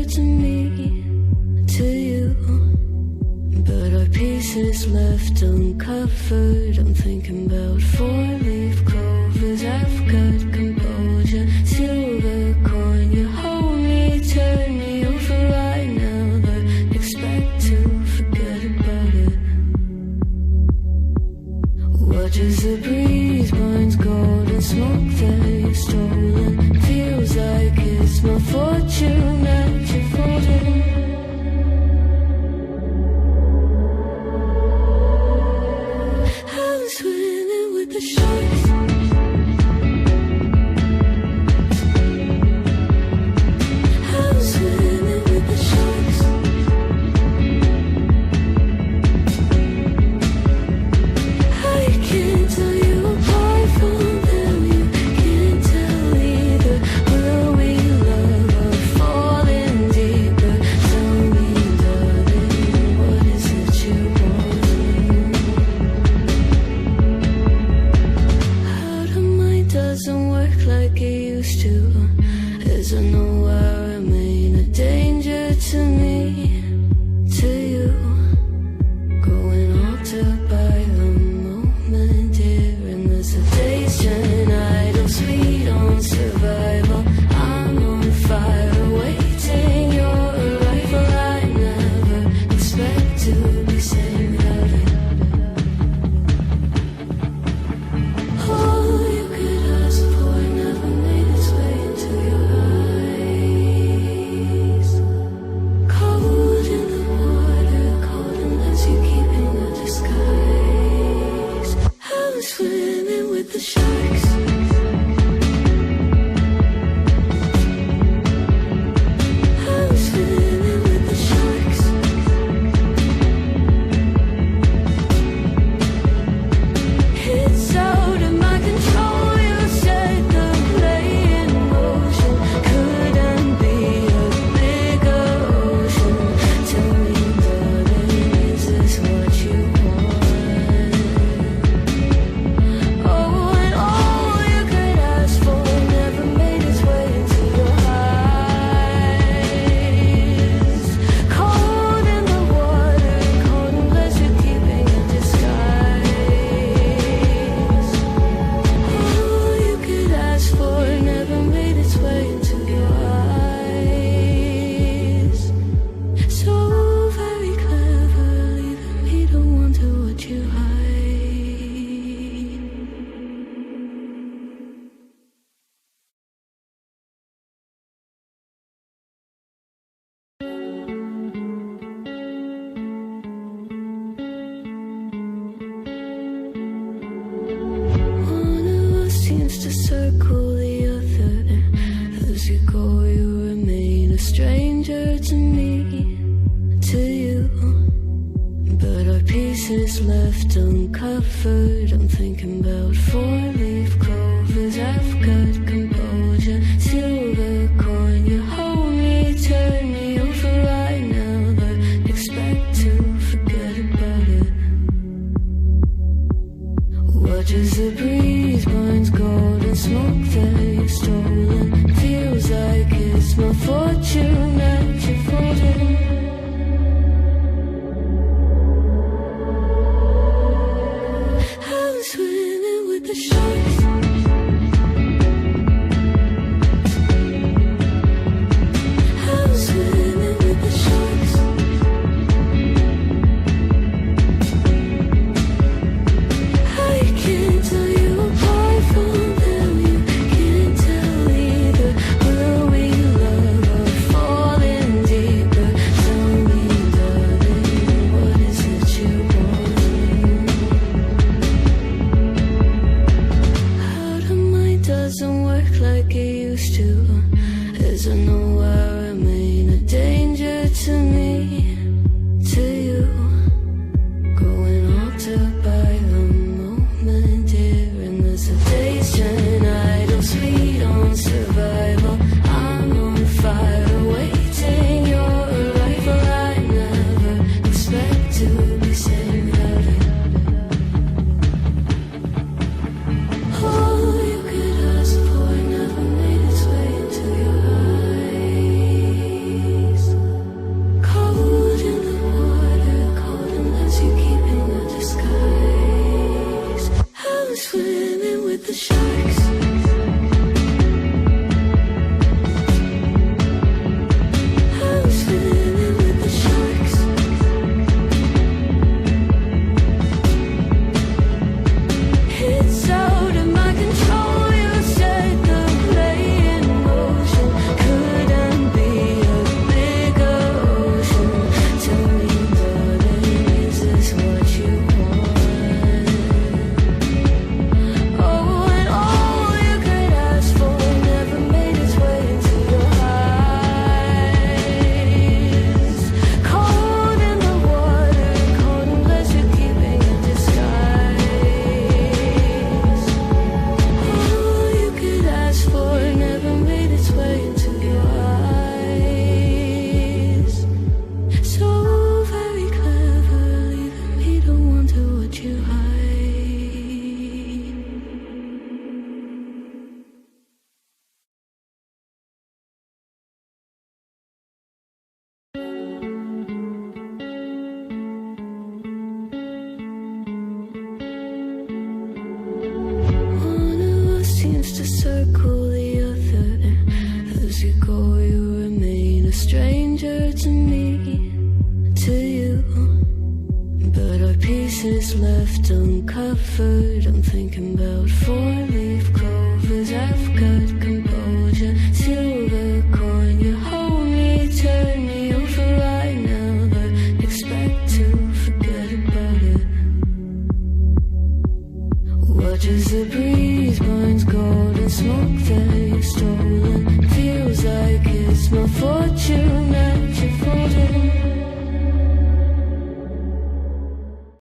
to me, to you. But our pieces left uncovered. I'm thinking about four-leaf clovers. I've got composure, silver coin. You hold me, turn me over right now, but expect to forget about it. Watch as the breeze burns golden smoke that you've stolen. Feels like it's my fortune that you're folding. I'm swimming with the sharks. I'm swimming with the sharks. I can't tell you apart from them. You can't tell either. Will we love or falling deeper? Tell me, darling, what is it you want? Out of mind doesn't work like it used to. As I know I remain a danger to me, to you. Going altered by the moment, dear. And as the days turn idle, sweet on survival, I'm on fire, waiting your arrival. I never expect to be saved without it. All you could ask for never made its way into your eyes. Cold in the water, cold unless you keep in a disguise. I'm swimming with the sharks. I'm swimming with the sharks. It's out of my control. You set the play in motion. Couldn't be a bigger ocean. Tell me, darling, is this what you want? Oh, and all you could ask for never made its way into your eyes. Cold in the water, cold unless you're keeping a disguise. All you could ask for never made its way into your eyes. So very clever, leaving me to wonder what you hide. One of us seems to circle the other. As you go, you remain a stranger to me, to you. But our pieces left uncovered. I'm thinking about four-leaf clovers. I've got composure, silver coin. You hold me, turn me over right now, but expect to forget about it. Watch as the breeze burns golden smoke that you've stolen. Feels like it's my fortune that you're folding. I'm swimming with the sharks. stranger to me, to you. But our pieces left uncovered. I'm thinking about four-leaf clovers. I've got composure, silver coin. You hold me, turn me over right now, but expect to forget about it. Watch as the breeze burns golden smoke that you've stolen. Feels like it's my fortune that you've holding.